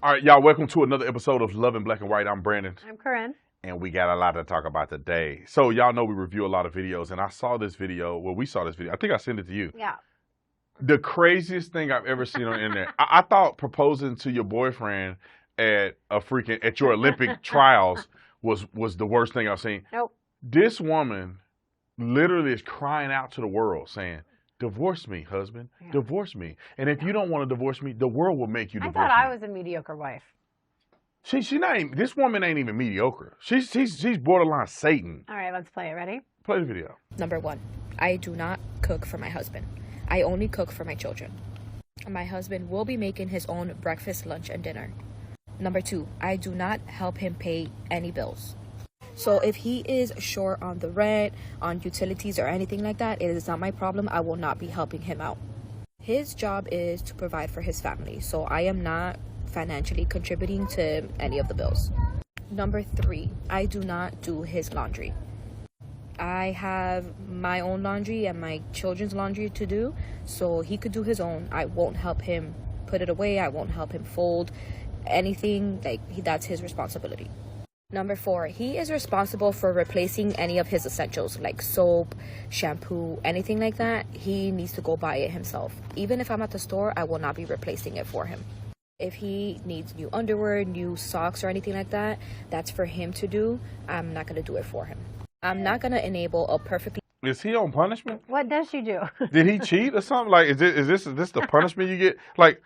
All right, y'all, welcome to another episode of Love in Black and White. I'm Brandon, I'm Corinne. and we got a lot to talk about today. So, y'all know we review a lot of videos, and I saw this video. Well, we saw this video. I think I sent it to you. Yeah. The craziest thing I've ever seen on the internet. I thought proposing to your boyfriend at your Olympic trials was the worst thing I've seen. Nope. This woman literally is crying out to the world saying, "Divorce me, husband. Yeah. Divorce me. And if you don't want to divorce me, the world will make you I divorce thought me." I was a mediocre wife. She not even, this woman ain't even mediocre. She's borderline Satan. All right, let's play it. Ready? Play the video. Number 1, I do not cook for my husband. I only cook for my children. My husband will be making his own breakfast, lunch, and dinner. Number 2, I do not help him pay any bills. So if he is short on the rent, on utilities, or anything like that, it is not my problem. I will not be helping him out. His job is to provide for his family, so I am not financially contributing to any of the bills. Number 3, I do not do his laundry. I have my own laundry and my children's laundry to do, so he could do his own. I won't help him put it away. I won't help him fold anything. That's his responsibility. Number 4, he is responsible for replacing any of his essentials like soap, shampoo, anything like that. He needs to go buy it himself. Even if I'm at the store, I will not be replacing it for him. If he needs new underwear, new socks, or anything like that, that's for him to do. I'm not going to do it for him. I'm not going to enable a perfectly... Is he on punishment? What does she do? Did he cheat or something? Like, is this the punishment you get? Like,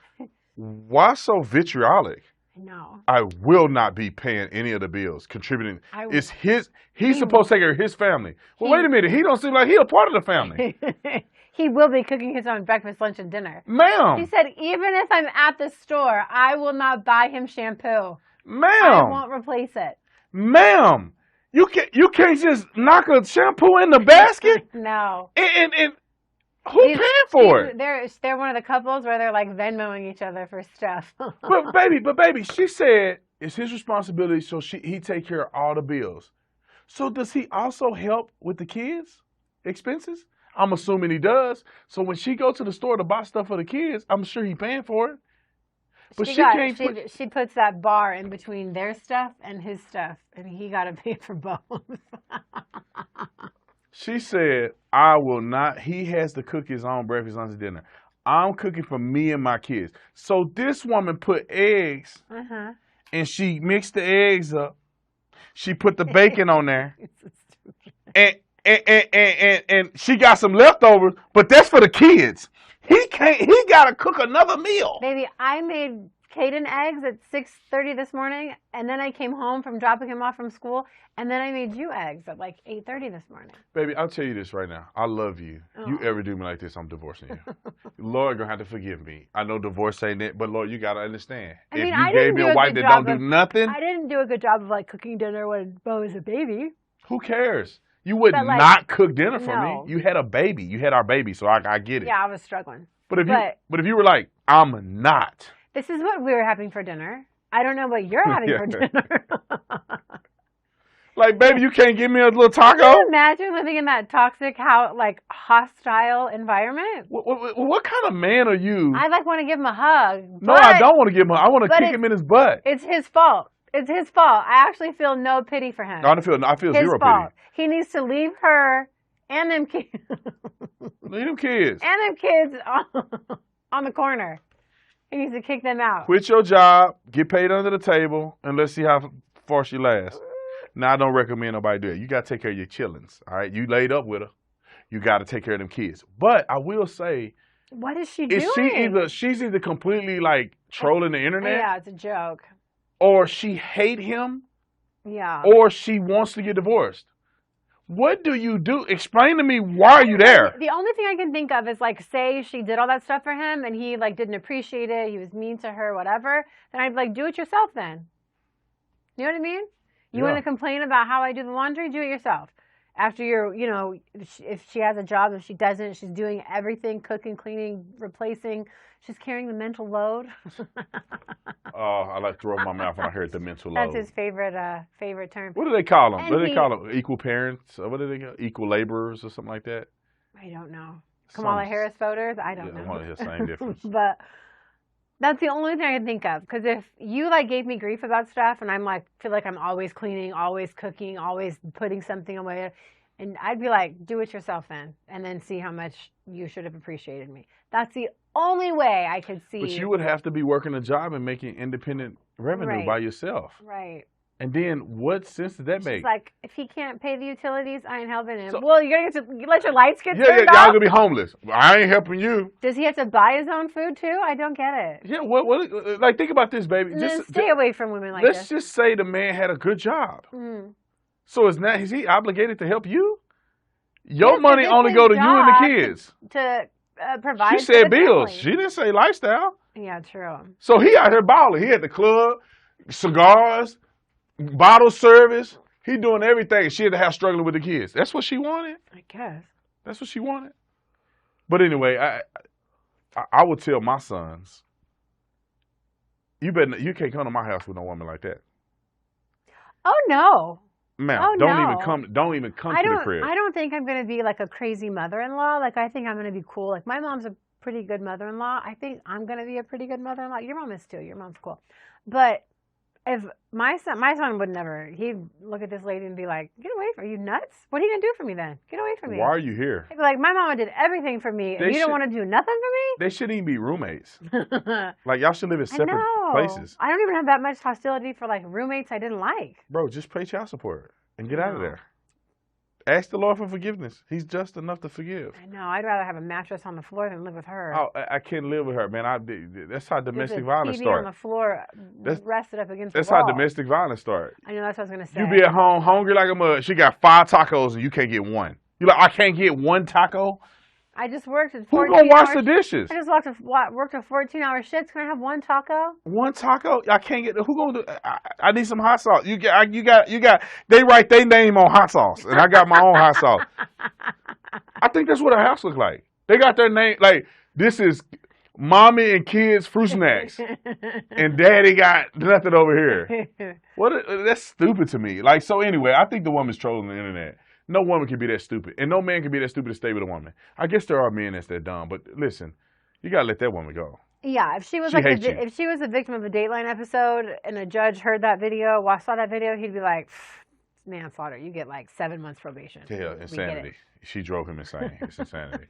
why so vitriolic? No. I will not be paying any of the bills, contributing. It's his. He's supposed to take care of his family. Well, wait a minute. He don't seem like he a part of the family. He will be cooking his own breakfast, lunch, and dinner. Ma'am. He said, even if I'm at the store, I will not buy him shampoo. Ma'am. I won't replace it. Ma'am. You can't just knock a shampoo in the basket. No. And who paying for it? They're one of the couples where they're like Venmoing each other for stuff. but baby, she said it's his responsibility, so he take care of all the bills. So does he also help with the kids' expenses? I'm assuming he does. So when she go to the store to buy stuff for the kids, I'm sure he paying for it. But she puts that bar in between their stuff and his stuff, and he got to pay for both. She said, I will not. He has to cook his own breakfast, lunch, and dinner. I'm cooking for me and my kids. So this woman put eggs, and she mixed the eggs up. She put the bacon on there, and she got some leftovers, but that's for the kids. He got to cook another meal. Baby, I made Caden eggs at 6:30 this morning, and then I came home from dropping him off from school, and then I made you eggs at like 8:30 this morning. Baby, I'll tell you this right now. I love you. Oh. You ever do me like this, I'm divorcing you. Lord, you're going to have to forgive me. I know divorce ain't it, but Lord, you got to understand. I mean, if you gave me a wife that don't do nothing. I didn't do a good job of like cooking dinner when Bo was a baby. Who cares? You would not cook dinner for me. You had a baby. You had our baby, so I get it. Yeah, I was struggling. But if you were like, I'm not. This is what we were having for dinner. I don't know what you're having for dinner. Like, baby, you can't give me a little taco? Can you imagine living in that toxic, hostile environment? What kind of man are you? I want to give him a hug. No, I don't want to give him a hug. I want to kick him in his butt. It's his fault. It's his fault. I actually feel no pity for him. I feel zero fault. pity. He needs to leave her and them kids. Leave them kids. And them kids on the corner. He needs to kick them out. Quit your job, get paid under the table, and let's see how far she lasts. Now, I don't recommend nobody do it. You got to take care of your chillins, all right? You laid up with her. You got to take care of them kids. But I will say, what is she doing? She's either completely trolling the internet. Yeah, it's a joke. Or she hate him. Yeah. Or she wants to get divorced. What do you do? Explain to me, why are you there? The only thing I can think of is say she did all that stuff for him and he didn't appreciate it. He was mean to her, whatever. Then I'd be do it yourself then. You know what I mean? You want to complain about how I do the laundry? Do it yourself. After if she has a job, if she doesn't, she's doing everything, cooking, cleaning, replacing. She's carrying the mental load. Oh, I like to rub my mouth when I heard the mental load. That's his favorite term. What do they call them? What do they call them? Equal parents? What do they call equal laborers or something like that? I don't know. Kamala Harris voters? I don't know. One of the same difference. But That's the only thing I can think of. Because if you like gave me grief about stuff, and I'm like feel like I'm always cleaning, always cooking, always putting something away, and I'd be like, do it yourself then, and then see how much you should have appreciated me. That's the only way I could see. But you would have to be working a job and making independent revenue by yourself. Right. And then what sense did that make? She's like, if he can't pay the utilities, I ain't helping him. So, well, you're going to get to let your lights get turned off? Y'all going to be homeless. I ain't helping you. Does he have to buy his own food too? I don't get it. Yeah, what like, think about this, baby. Just stay away from women like this. Let's just say the man had a good job. So is he obligated to help you? Your money only go to you and the kids. To provide. She said bills. She didn't say lifestyle. Yeah, true. So he out here balling. He at the club, cigars, bottle service. He doing everything. She had to have struggling with the kids. That's what she wanted. I guess. That's what she wanted. But anyway, I would tell my sons, you can't come to my house with no woman like that. Oh no. Ma'am, don't even come to the crib. I don't think I'm going to be like a crazy mother-in-law. Like, I think I'm going to be cool. Like, my mom's a pretty good mother-in-law. I think I'm going to be a pretty good mother-in-law. Your mom is too. Your mom's cool. But if my son would never, he'd look at this lady and be like, get away from me. Are you nuts? What are you going to do for me then? Get away from me. Why are you here? He'd be like, my mama did everything for me, and you don't want to do nothing for me? They shouldn't even be roommates. Like, y'all should live in separate places. I don't even have that much hostility for, like, roommates I didn't like. Bro, just pay child support and get out of there. Ask the Lord for forgiveness. He's just enough to forgive. I know. I'd rather have a mattress on the floor than live with her. Oh, I can't live with her, man. That's how domestic violence starts. TV on the floor, rested up against the wall. That's how domestic violence starts. I know. That's what I was going to say. You be at home hungry like a mug. She got 5 tacos and you can't get one. You're like, I can't get one taco? I just worked at 14 Who's going to wash the dishes? I just worked a 14-hour shift. Can I have one taco? One taco? I can't get. Who going to do? I need some hot sauce. You got. They write their name on hot sauce, and I got my own hot sauce. I think that's what a house looks like. They got their name like this is mommy and kids fruit snacks, and daddy got nothing over here. That's stupid to me. Like, so anyway, I think the woman's trolling the internet. No woman can be that stupid, and no man can be that stupid to stay with a woman. I guess there are men that's that dumb, but listen, you gotta let that woman go. Yeah, if she was if she was a victim of a Dateline episode, and a judge heard that video, saw that video, he'd be like, manslaughter. You get like 7 months probation. Yeah, insanity. She drove him insane. It's insanity.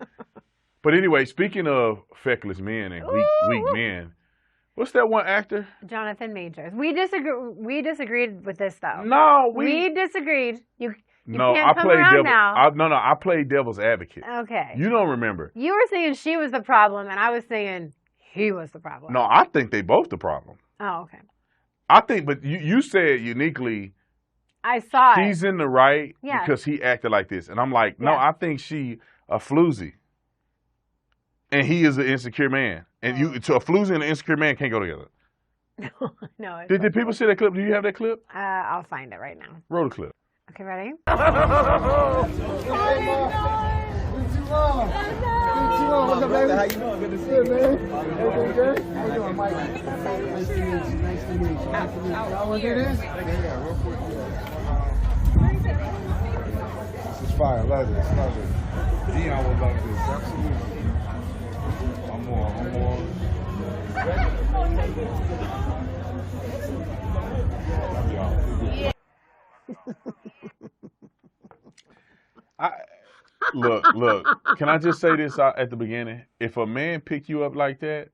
But anyway, speaking of feckless men and weak men, what's that one actor? Jonathan Majors. We disagreed with this though. No, we disagreed. I played devil's advocate. Okay. You don't remember. You were saying she was the problem, and I was saying he was the problem. No, I think they both the problem. Oh, okay. I think, but you said uniquely. I saw it. He's in the right because he acted like this. And I'm like, no, I think she a floozy. And he is an insecure man. And a floozy and an insecure man can't go together. No. Did people see that clip? Do you have that clip? I'll find it right now. Roll the clip. Okay, ready? What's up, baby? How you doing? Good to see you, man. Everything good? How you doing, Mike? Nice to meet you. Nice to meet you. Y'all want to do this? Yeah, real quick. This is fire. Love this. Love it. Dion will love this. Absolutely. I'm on. Love y'all. Look. Can I just say this at the beginning? If a man pick you up like that,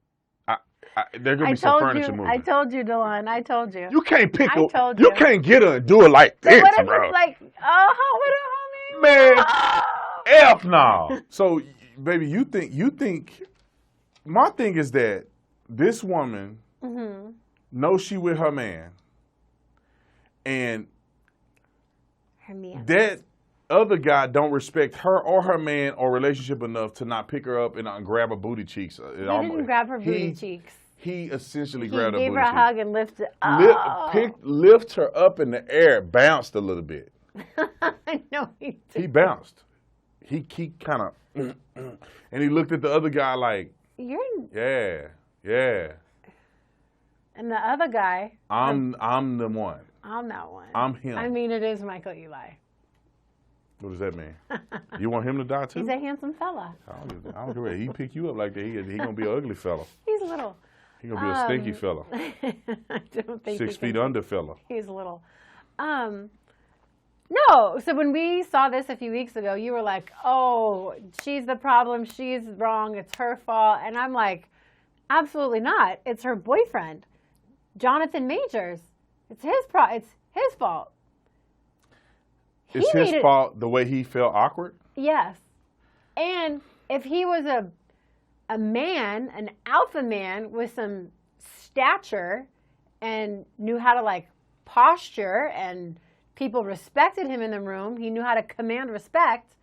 there gonna be some furniture moving. I told you, Delon. I told you. You can't pick her. You can't get her and do it like this, what if bro. it's like, what a homie? Man, F no. So, baby, you think. My thing is that this woman knows she with her man, and that other guy don't respect her or her man or relationship enough to not pick her up and grab her booty cheeks. He didn't grab her booty cheeks. He essentially grabbed her booty cheeks. He gave her a hug and lifted up. Lift her up in the air, bounced a little bit. No, he didn't. He bounced. He kind of, and he looked at the other guy like, yeah. And the other guy, I'm the one. I'm that one. I'm him. I mean, it is Michael Eli. What does that mean? You want him to die too? He's a handsome fella. I don't care. He pick you up like that. He gonna be an ugly fella. He's little. He gonna be a stinky fella. I don't think 6 feet under fella. He's little. No. So when we saw this a few weeks ago, you were like, "Oh, she's the problem. She's wrong. It's her fault." And I'm like, "Absolutely not. It's her boyfriend, Jonathan Majors. It's his It's his fault." It's his fault the way he felt awkward? Yes. And if he was a man, an alpha man with some stature and knew how to like posture and people respected him in the room, he knew how to command respect,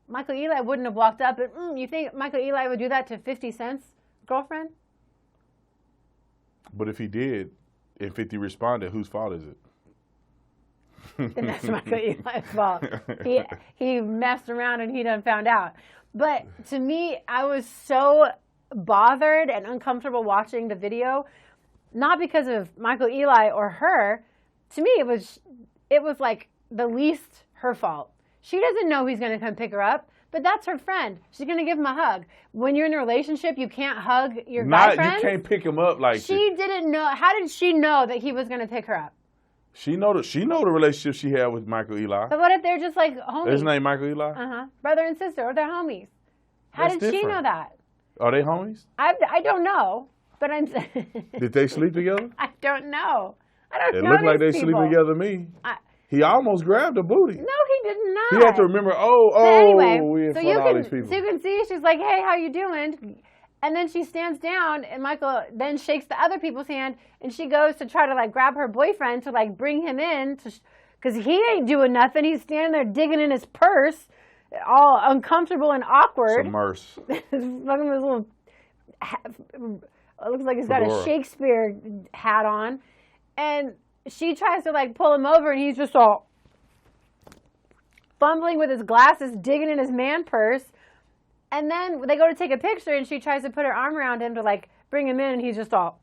Michael Eli wouldn't have walked up and, you think Michael Eli would do that to 50 Cent's girlfriend? But if he did, and 50 responded, whose fault is it? Then that's Michael Eli's fault. He messed around and he done found out. But to me, I was so bothered and uncomfortable watching the video, not because of Michael Eli or her. To me, it was like the least her fault. She doesn't know he's going to come pick her up, but that's her friend. She's going to give him a hug. When you're in a relationship, you can't hug your guy friend. You can't pick him up like she didn't know. How did she know that he was going to pick her up? She know the relationship she had with Michael Eli. But what if they're just like homies? His name Michael Eli? Brother and sister, or they're homies. How did she know that? Are they homies? I don't know, but I'm. Did they sleep together? I don't know. I don't know. It looked like they people. sleep together to me. He almost grabbed her booty. No, he did not. He had to remember, anyway, we in front of all these people. So you can see, she's like, "Hey, how you doing?" And then she stands down, and Michael then shakes the other people's hand, and she goes to try to like grab her boyfriend to like bring him in, because he ain't doing nothing. He's standing there digging in his purse, all uncomfortable and awkward. Submerse. Fucking this little, it looks like he's got a Shakespeare hat on, and she tries to like pull him over, and he's just all fumbling with his glasses, digging in his man purse. And then they go to take a picture, and she tries to put her arm around him to like bring him in, and he's just all.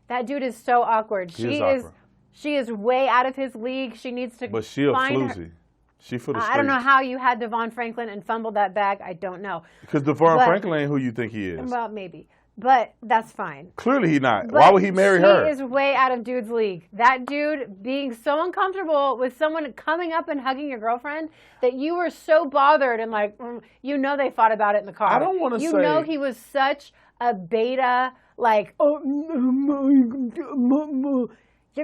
That dude is so awkward. She is way out of his league. She needs to. But she a floozy. She for the streets. I don't know how you had Devon Franklin and fumbled that bag. I don't know. Because Devon Franklin ain't who you think he is. Well, maybe. But that's fine. Clearly he not. Why would he marry her? She is way out of dude's league. That dude being so uncomfortable with someone coming up and hugging your girlfriend that you were so bothered and like, you know they fought about it in the car. I don't want to say. You know he was such a beta, like, you're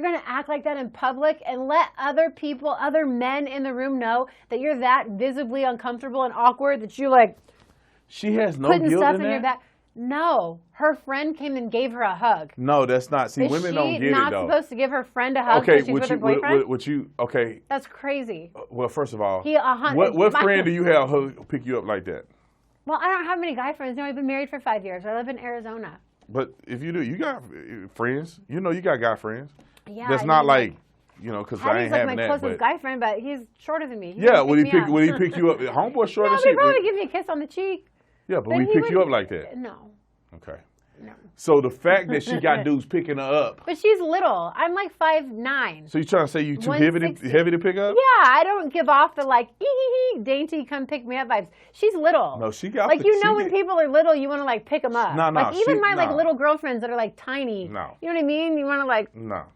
going to act like that in public and let other people, other men in the room know that you're that visibly uncomfortable and awkward that you like. She has no putting guilt stuff in your that? back. No, her friend came and gave her a hug. No, that's not. See, women don't get it, though. Is she not supposed to give her friend a hug because she's with her boyfriend? Okay. That's crazy. Well, first of all, what friend do you have who pick you up like that? Well, I don't have many guy friends. No, I've been married for 5 years. I live in Arizona. But if you do, you got friends. You know you got guy friends. Yeah. That's not like, because I ain't having that. He's like my closest guy friend, but he's shorter than me. Would he pick you up? Homeboy short no, as shit. He'd probably give me a kiss on the cheek. Yeah, but we pick you up like that. No. Okay. No. So the fact that she got dudes picking her up. But she's little. I'm like 5'9". So you trying to say you too heavy to pick up? Yeah, I don't give off the like dainty come pick me up vibes. She's little. No, she got like when people are little, you want to like pick them up. No, like even my like little girlfriends that are like tiny. No. You know what I mean? You want to like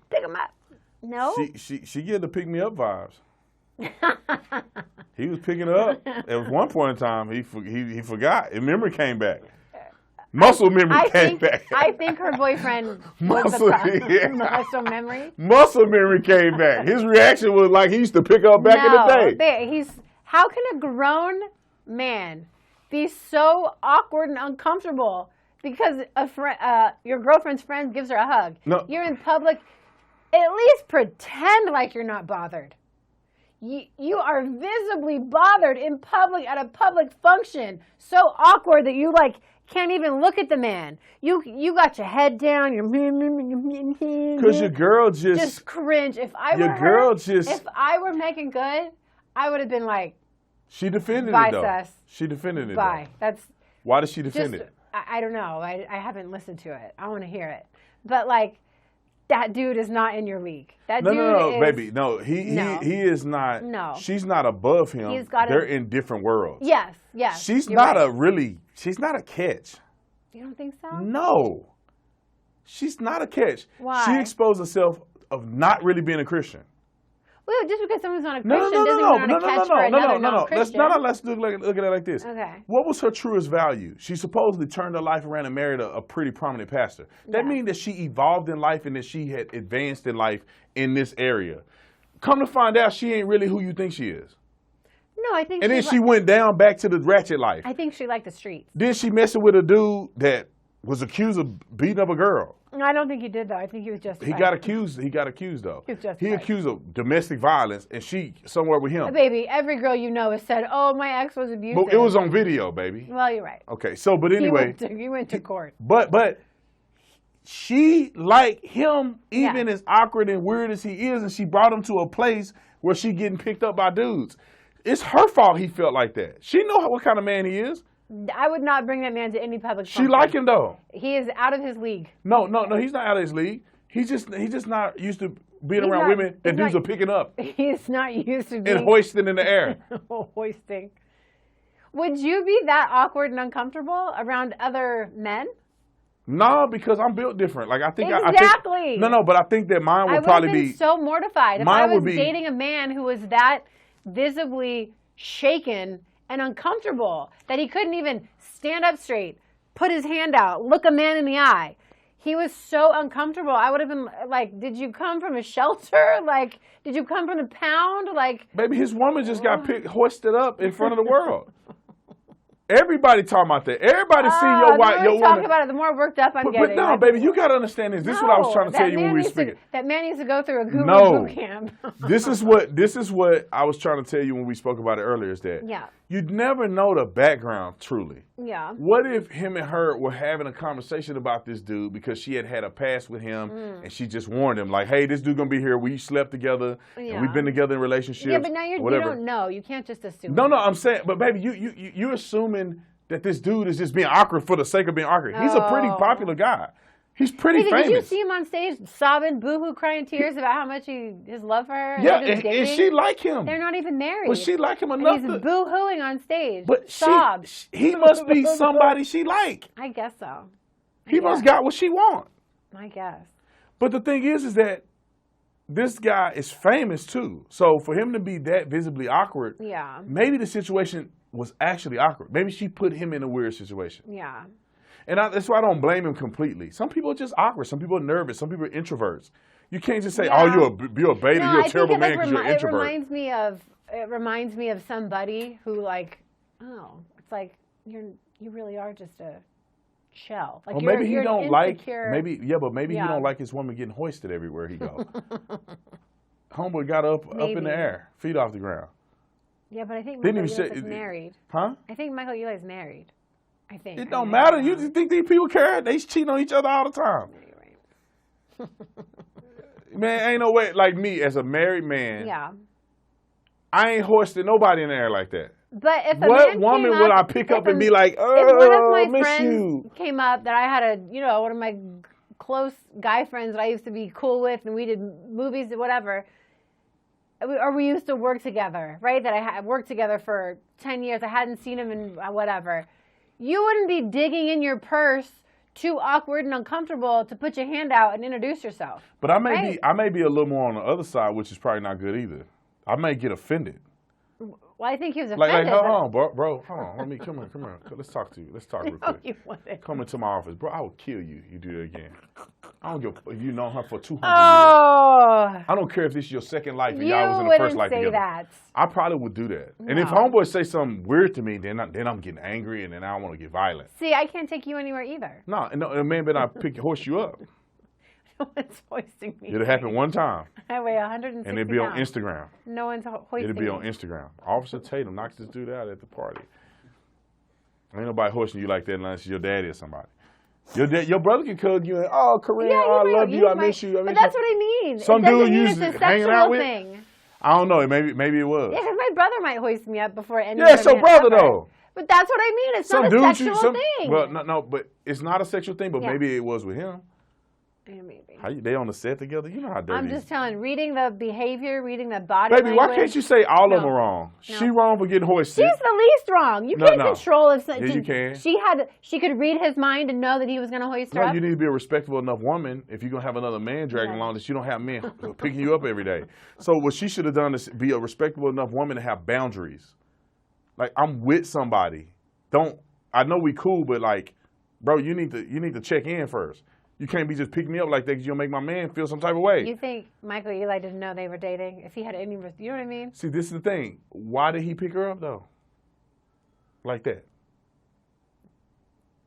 pick them up. No. She get the pick me up vibes. He was picking her up. At one point in time, he forgot. And memory came back. Muscle memory came back. I think her boyfriend was the problem. Muscle memory? Muscle memory came back. His reaction was like he used to pick up back in the day. How can a grown man be so awkward and uncomfortable because your girlfriend's friend gives her a hug? No. You're in public. At least pretend like you're not bothered. You are visibly bothered in public at a public function. So awkward that you like can't even look at the man. You got your head down. Because your girl just cringe. If I were Megan Good, I would have been like. She defended it though. Sus. She defended it. Bye. Why did she defend it? I don't know. I haven't listened to it. I want to hear it. But like. That dude is not in your league. No, baby. No, he is not. No. She's not above him. They're in different worlds. Yes. She's not a catch. You don't think so? No. She's not a catch. Why? She exposed herself of not really being a Christian. Well, just because someone's not a No, Christian doesn't mean they're not a catch for another non-Christian. Let's look at it like this. Okay. What was her truest value? She supposedly turned her life around and married a pretty prominent pastor. That Yeah. means that she evolved in life and that she had advanced in life in this area. Come to find out, she ain't really who you think she is. No, I think. And then she went down back to the ratchet life. I think she liked the streets. Then she messing with a dude that was accused of beating up a girl. I don't think he did though. I think he was justified. He got accused though. He was justified. He accused of domestic violence, and she somewhere with him. Baby, every girl you know has said, "Oh, my ex was abusive." But it was on video, baby. Well, you're right. Okay, so but anyway, he went to court. but she liked him even as awkward and weird as he is, and she brought him to a place where she getting picked up by dudes. It's her fault he felt like that. She know what kind of man he is. I would not bring that man to any public. She like him though. He is out of his league. No, he's not out of his league. He's just not used to being He's around not- women that he's dudes not- are picking up He's not used to being and hoisting in the air. hoisting. Would you be that awkward and uncomfortable around other men? No, because I'm built different. Like I think Exactly. but I think that mine I would would probably have been be. so mortified if mine I was would be- dating a man who was that visibly shaken and uncomfortable that he couldn't even stand up straight, put his hand out, look a man in the eye. He was so uncomfortable. I would have been like, did you come from a shelter? Like, did you come from the pound? Like, Baby, his woman just got hoisted up in front of the world. Everybody talking about that. Everybody see your the wife, more your we talk woman. about it, the more worked up I'm But getting. no, baby, you got to understand this. This is what I was trying to tell you when we were speaking. That man needs to go through a guru No. boot camp. This is what I was trying to tell you when we spoke about it earlier. Is that Yeah. you'd never know the background truly. Yeah. What if him and her were having a conversation about this dude because she had a past with him and she just warned him like, hey, this dude gonna be here. We slept together and Yeah. we've been together in relationships. Yeah, but now you whatever. don't know. You can't just assume. No, I'm saying, but baby, you're assuming that this dude is just being awkward for the sake of being awkward. He's a pretty popular guy. He's pretty Hey, famous. did you see him on stage sobbing, boohoo, crying tears about how much his love for her? And Yeah, they're just and dating? she like him. They're not even married. But she like him And enough he's to. boo-hooing on stage. But Sobs. he must be somebody she like. I guess so. He must got what she want. I guess. But the thing is that this guy is famous too. So for him to be that visibly awkward, Yeah. maybe the situation was actually awkward. Maybe she put him in a weird situation. Yeah. And that's why I don't blame him completely. Some people are just awkward. Some people are nervous. Some people are introverts. You can't just say, Yeah. "Oh, you're a beta. No, You're I a terrible think man because you're an it introvert." reminds me of somebody who like, oh, it's like you really are just a shell. Like Well, you're, maybe he you're don't insecure. like. Maybe he Yeah. don't like his woman getting hoisted everywhere he go. Homeboy got up in Maybe. the air, feet off the ground. Yeah, but I think Didn't Michael even Ealis is say- married. Huh? I think Michael Ealis is married. I think. It don't matter. You just think these people care? They cheating on each other all the time. You're right. Man, ain't no way. Like me, as a married man, Yeah. I ain't hoisting nobody in the air like that. But if a What man woman came would up, I pick if up a- and be like, if one of my miss friends you? came up that I had one of my close guy friends that I used to be cool with, and we did movies or whatever, or we used to work together, right? That I had worked together for 10 years. I hadn't seen him in whatever. You wouldn't be digging in your purse too awkward and uncomfortable to put your hand out and introduce yourself. But I Right. may be a little more on the other side, which is probably not good either. I may get offended. Well, I think he was Like, offended. hold but- on, bro. Hold on. Let me come here. Let's talk to you. Let's talk real No, quick. you wouldn't. Come into my office, bro. I will kill you. You do it again. I don't give. If you known her for 200 years. Oh, I don't care if this is your second life and you y'all was in the wouldn't first life say together. that. I probably would do that. And if No. homeboy say something weird to me, then I'm getting angry and then I want to get violent. See, I can't take you anywhere either. No, a man better not horse you up. No one's hoisting me. It'll happen one time, I weigh 160 and it'll be on pounds. Instagram. No one's hoisting It'll be on me. Instagram. Officer Tatum knocks this dude out at the party. Ain't nobody horsing you like that unless your daddy or somebody. Your brother can hug you and, oh, Corinne, Yeah, I love you, I might- miss you, I But miss that's you. what I mean. Some it doesn't dude mean used it's a to hanging sexual out with? thing. I don't know. Maybe it was. Yeah, 'cause my brother might hoist me up before any Yeah, other it's your man brother, ever. though. But that's what I mean. It's Some not a dudes, sexual thing. Well, no, but it's not a sexual thing. But Yeah. maybe it was with him. Yeah, maybe. They on the set together? You know how dirty. I'm just telling. Reading the behavior, reading the body Baby, language. why can't you say all of them No. are wrong? No. She wrong for getting horse sick. She's the least wrong. You No, can't no. control if Yeah, you can. She could read his mind and know that he was going to hoist her No, up. you need to be a respectable enough woman if you're going to have another man dragging along that you don't have men picking you up every day. So what she should have done is be a respectable enough woman to have boundaries. Like, I'm with somebody. I know we cool, but like, bro, you need to check in first. You can't be just picking me up like that because you'll make my man feel some type of way. You think Michael Eli didn't know they were dating? If he had any, you know what I mean? See, this is the thing. Why did he pick her up though? Like that.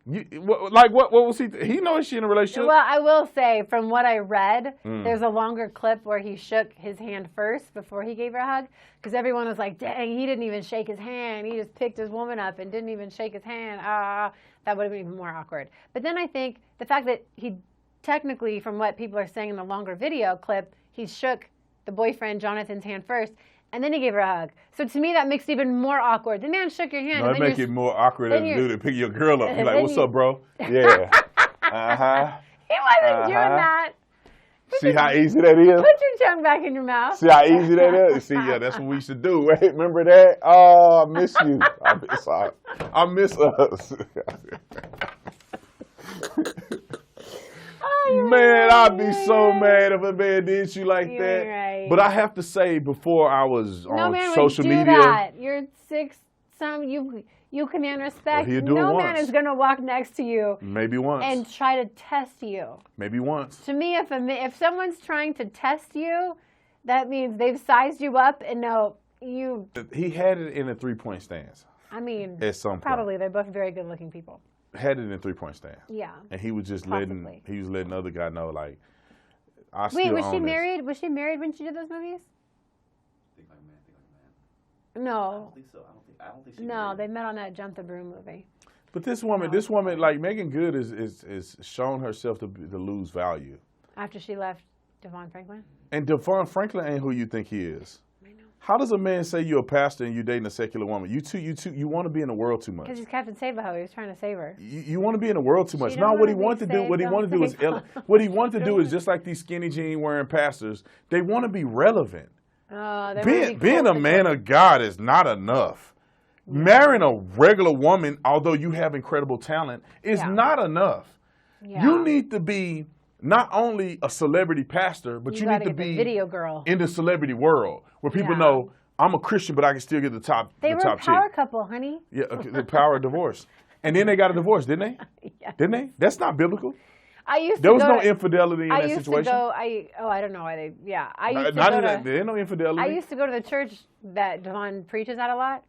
What was he? He knows she in a relationship. Well, I will say, from what I read, there's a longer clip where he shook his hand first before he gave her a hug, because everyone was like, "Dang, he didn't even shake his hand. He just picked his woman up and didn't even shake his hand." That would have been even more awkward. But then I think the fact that he technically, from what people are saying in the longer video clip, he shook the boyfriend Jonathan's hand first, and then he gave her a hug. So to me, that makes it even more awkward. The man shook your hand. No, and it then make it more awkward than do to pick your girl up. You're like, then "What's up, bro?" Yeah. He wasn't doing that. See how easy that is? Put your tongue back in your mouth. See how easy that is? See, yeah, that's what we used to do. Right? Remember that? Oh, I miss you. I miss us. Man, I'd be so mad if a man did you like You're that. right. But I have to say, before I was No on man social would do media, that. You're you command respect. Well, he'd do it No man once. is gonna walk next to you maybe once, and try to test you. maybe once. To me, if someone's trying to test you, that means they've sized you up and know you. He had it in a 3-point stance I mean, at some point. probably they're both very good-looking people. Had it in a 3-point stance. Yeah. And he was just Possibly. letting the other guy know, like, I Wait, still was she own this. married? Was she married when she did those movies? Think like a man. I No. don't think so. I don't think she. No, they met on that Jump the Broom movie. But this woman, like Megan Good, is shown herself to lose value. After she left Devon Franklin? And Devon Franklin ain't who you think he is. I know. How does a man say you're a pastor and you're dating a secular woman? You want to be in the world too much. Because he's Captain Save-A-Ho. He was trying to save her. You want to be in the world too much. She No, don't what he wanna wanted be to do, what he saved, wanted to do is, don't what he wanted to do is just like these skinny jean wearing pastors. They want to be relevant. Oh, they wanna be Being a man of God is not enough. Marrying a regular woman, although you have incredible talent, is not enough. Yeah. You need to be not only a celebrity pastor, but you need gotta to get the be video girl. in the celebrity world where people know I'm a Christian, but I can still get the top They the were top a power chick. couple, honey. Yeah, the power of divorce. And then they got a divorce, didn't they? Yeah. Didn't they? That's not biblical. I used There to was go no to, infidelity in I that used situation. to go. I don't know why they. Yeah, I used to Not go in to. that, there ain't no infidelity. I used to go to the church that Devon preaches at a lot,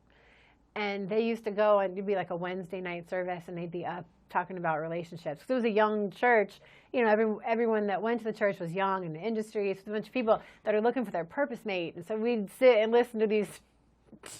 and they used to go and it'd be like a Wednesday night service, and they'd be up talking about relationships. 'Cause it was a young church. You know, everyone that went to the church was young in the industry. So a bunch of people that are looking for their purpose mate, and so we'd sit and listen to these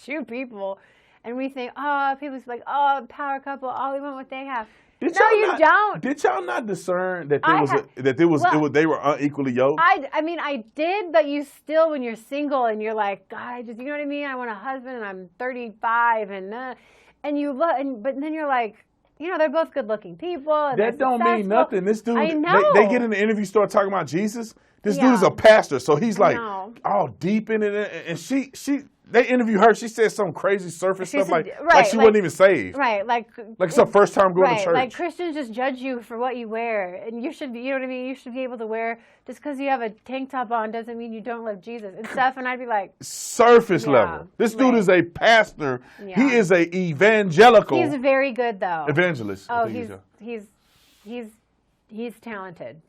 two people, and we think, oh, people's like, oh, power couple, oh, we want what they have. Did No, y'all you not- don't. Did y'all not discern that Well, they were unequally yoked? I mean, I did, but you still, when you're single and you're like, God, you know what I mean? I want a husband and I'm 35 and you look, but then you're like, you know, they're both good-looking people. And That they're don't mean successful. nothing. This dude, I know. they get in the interview, start talking about Jesus. This Yeah. dude's a pastor, so he's like know. all deep in it. And they interview her. She said some crazy surface She stuff said- like right, she like- wasn't even saved. Right, like Like it's her first time going to church. Like Christians just judge you for what you wear, and you should be, you know what I mean? You should be able to wear, just because you have a tank top on doesn't mean you don't love Jesus and stuff. And I'd be like, Surface Yeah, level. This dude right. is a pastor. Yeah. He is a evangelical he's very good though. evangelist. I Oh, think he's talented.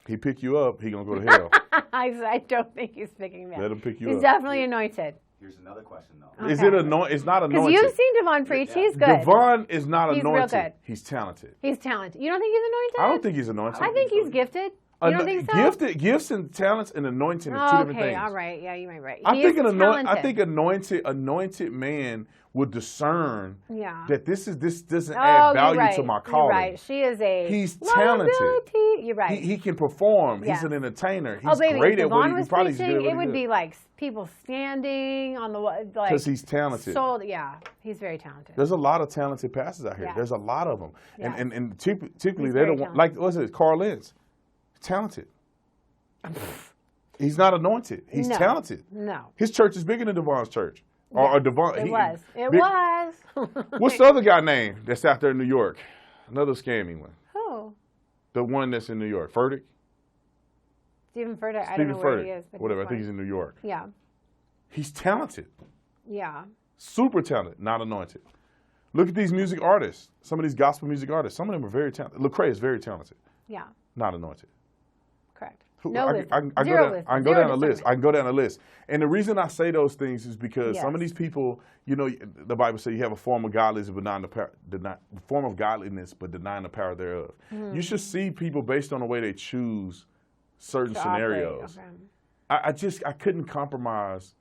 he pick you up, he gonna go to hell. I don't think he's picking me up. Let him pick you He's up. definitely anointed. Here's another question though. Is Okay. it anointed? It's not Because anointed. you've seen Devon preach. Yeah. He's good. Devon is not He's real anointed. good. He's talented. He's talented. You don't think he's anointed? I don't think he's anointed. I think he's gifted. You don't think so? Gifts and talents and anointing are two Oh, different okay, things. all right. Yeah, you might be right. I He think is talented. anointed man would discern Yeah. that this doesn't Oh, add you're value right. to my You're calling. right. She is a He's lot of talented. ability. You're right. He can perform. Yes. He's an entertainer. He's Oh, baby, great if at what Devon he was probably preaching, it would be like people standing on the like. because he's talented. Yeah, he's very talented. There's a lot of talented pastors out here. Yeah. There's a lot of them, Yeah. and typically He's they very don't want, talented. like what's it? Carl Lentz, talented. He's not anointed. He's No. talented. No. His church is bigger than Devon's church. Or Devon. It was. It was. What's the other guy name that's out there in New York? Another scamming one. Who? The one that's in New York. Furtick? Stephen Furtick. I Stephen don't know where Furtick. he is. But Whatever. I think he's in New York. Yeah. He's talented. Yeah. Super talented. Not anointed. Look at these music artists. Some of these gospel music artists. Some of them are very talented. Lecrae is very talented. Yeah. Not anointed. Correct. Who- No I wisdom. can Zero go down, wisdom. I can go Zero down a list. discernment. I can go down a list. And the reason I say those things is because some of Yes. these people, you know, the Bible says you have a form of godliness but denying the power thereof. You should see people based on the way they choose certain To operate, scenarios. okay. I couldn't compromise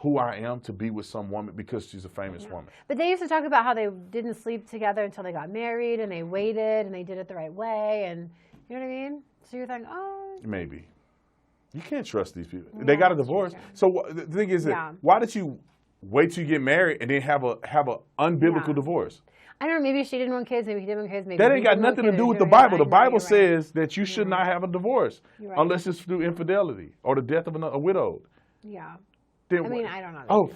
who I am to be with some woman because she's a famous woman. But they used to talk about how they didn't sleep together until they got married, and they waited, and they did it the right way, and you know what I mean? So you're thinking, oh, Maybe. You can't trust these people. Yeah, They got a that's divorce. true. So the thing is, that Yeah. why did you wait till you get married and then have a unbiblical Yeah. divorce? I don't know, maybe she didn't want kids, maybe he didn't want kids, maybe That he ain't got didn't want nothing to kids, do with you're the right. Bible. The I know, Bible you're right. says that you should not have a divorce You're right. unless it's through infidelity or the death of a widowed. Yeah. Then I mean, what? I don't know. Oh,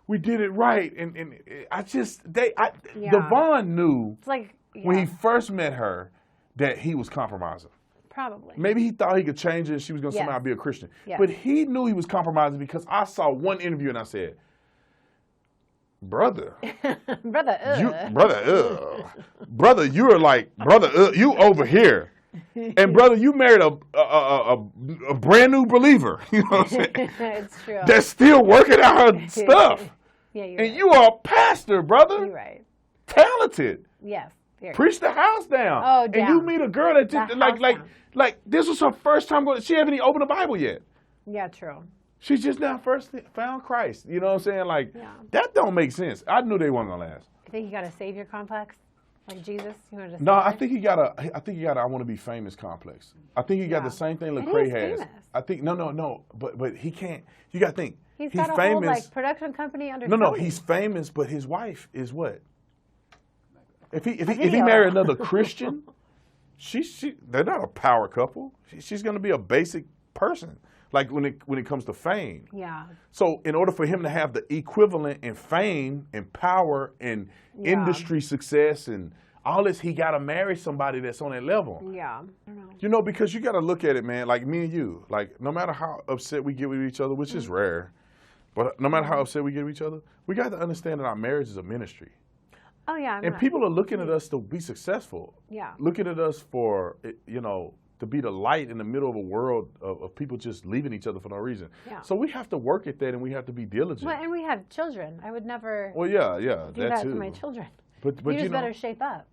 we did it right, and I just Yeah. Devon knew It's like, when he yeah, first met her that he was compromising. probably. Maybe he thought he could change it and she was going to Yes. somehow be a Christian. Yes. But he knew he was compromising because I saw one interview and I said, brother, Brother, brother, you're like, brother, you over here. And brother, you married a brand new believer, you know what I'm saying? it's true. That's still working out her stuff. Yeah, you're And right. you are a pastor, brother. You're right. Talented. Yes. Very. Preach the house down. Oh, And you down. meet a girl that just, The like house like down. like this was her first time going. She haven't even opened the Bible yet. Yeah, true. She just now first found Christ. You know what I'm saying? Like Yeah. that don't make sense. I knew they weren't gonna last. I think you got a savior complex, like Jesus. You want to No, I think he got a I want to be famous complex. I think he got Yeah. the same thing And Lecrae he's has. famous. I think no, but he can't. You got to think. He's got a whole famous. like production company under. No, Tony. he's famous, but his wife is what? If he video. married another Christian, they're not a power couple. She's going to be a basic person. Like when it comes to fame. Yeah. So in order for him to have the equivalent in fame and power and Yeah. industry success and all this, he got to marry somebody that's on that level. Yeah. I don't know. You know, because you got to look at it, man. Like me and you, like no matter how upset we get with each other, which is rare, but no matter how upset we get with each other, we got to understand that our marriage is a ministry. Oh yeah. I'm And not- people are looking at us to be successful. Yeah. Looking at us for, you know, to be the light in the middle of a world of people just leaving each other for no reason. Yeah. So we have to work at that and we have to be diligent. Well, and we have children. I would never Well, yeah, do that that too. to my children. But you you just know, better shape up.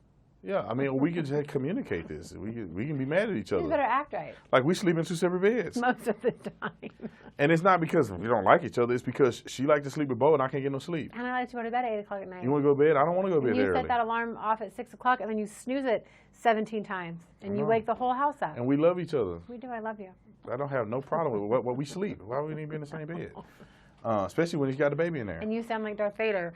yeah, I mean, we can just communicate this. We can be mad at each You other. better act right Like we sleep in two separate beds. most of the time. And it's not because we don't like each other. It's because she likes to sleep with Bo and I can't get no sleep. And I like to go to bed at 8 o'clock at night. You want to go to bed? I don't want to go to bed You early. set that alarm off at 6 o'clock, and then you snooze it 17 times, and you know. wake the whole house up. And we love each other. We do. I love you. I don't have no problem with what we sleep. Why would we need to be in the same bed? Especially when he's got a baby in there. And you sound like Darth Vader.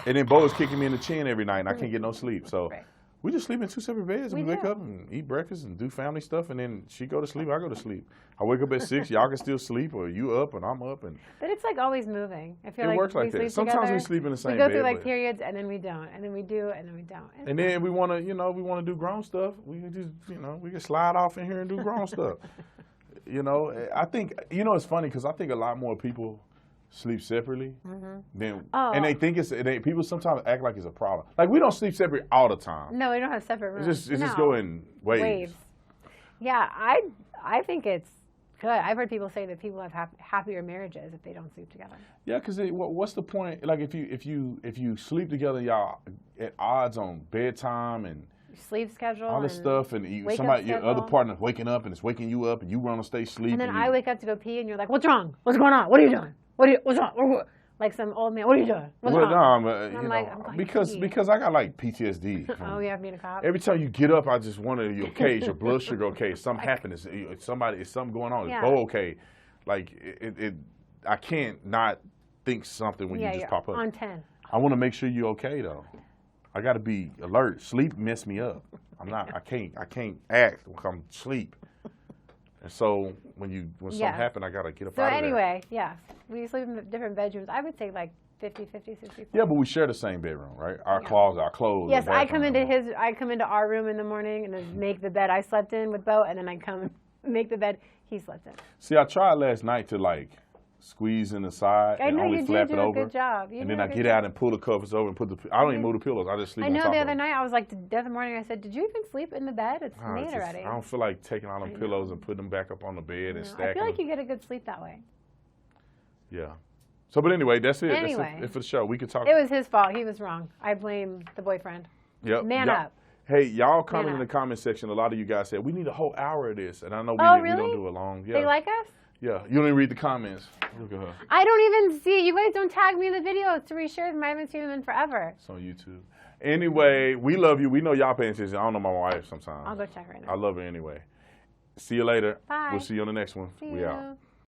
And then Bo is kicking me in the chin every night and I can't get no sleep. So Right. we just sleep in two separate beds and We we wake do. up and eat breakfast and do family stuff and then she go to sleep, I go to sleep. I wake up at 6, y'all can still sleep or you up and I'm up and But it's like always moving. I feel It like works like we that. sleep Sometimes we together, sleep in the same We go bed, through like but- periods, and then we don't, and then we do, and then we don't. It's and then we want to, we want to do grown stuff. We can just, we can slide off in here and do grown stuff. I think, it's funny because I think a lot more people sleep separately than, Oh. and they think people sometimes act like it's a problem. Like we don't sleep separate all the time. No, we don't have separate rooms. It's just No. go in waves. Yeah, I think it's good. I've heard people say that people have happier marriages if they don't sleep together. Yeah, because what's the point? Like if you sleep together, y'all at odds on bedtime and Sleep schedule. all this and stuff, and wake-up your other schedule. partner's waking up and it's waking you up, and you want to stay asleep. And then you- I wake up to go pee, and you're like, "What's wrong? What's going on? What are you doing? What's wrong?" Like some old man. What are you doing? What's Well, wrong? no, And I'm like, I'm going because pee. I got like PTSD. Oh, from- you have me to cop. Every time you get up, I just wonder, you okay? Is your blood sugar okay? Is something happened? Is something going on? Yeah. Is Bo okay? Like I can't not think something when Yeah, you just you're pop up. on 10. I want to make sure you're okay though. I got to be alert. Sleep messed me up. I can't act when I'm asleep. And so when something happens, I gotta get up out of there. So anyway, yes, we sleep in different bedrooms. I would say like 50-50, 60. Yeah, but we share the same bedroom, right? Our closet, our clothes. Yes, I come into our room in the morning and then make the bed I slept in with Bo, and then I come make the bed he slept in. See, I tried last night to like squeeze in the side and only flap it over. Good job. And then I get out and pull the covers over and I don't even move the pillows. I just sleep on top of them. I know the other night I was like, the other morning I said, did you even sleep in the bed? It's made already. I don't feel like taking all them pillows and putting them back up on the bed and stacking them. I feel like you get a good sleep that way. Yeah. So, but anyway, that's it. Anyway. That's it for the show. We could talk. It was his fault. He was wrong. I blame the boyfriend. Yep. Man up. Hey, y'all comment in the comment section. A lot of you guys said, we need a whole hour of this. And I know we don't do it long. Yeah. They like us? Yeah. You don't even read the comments. Look at her. I don't even see. You guys don't tag me in the videos to reshare them. I haven't seen them in forever. It's on YouTube. Anyway, we love you. We know y'all paying attention. I don't know my wife sometimes. I'll go check right now. I love her anyway. See you later. Bye. We'll see you on the next one. See we you. out.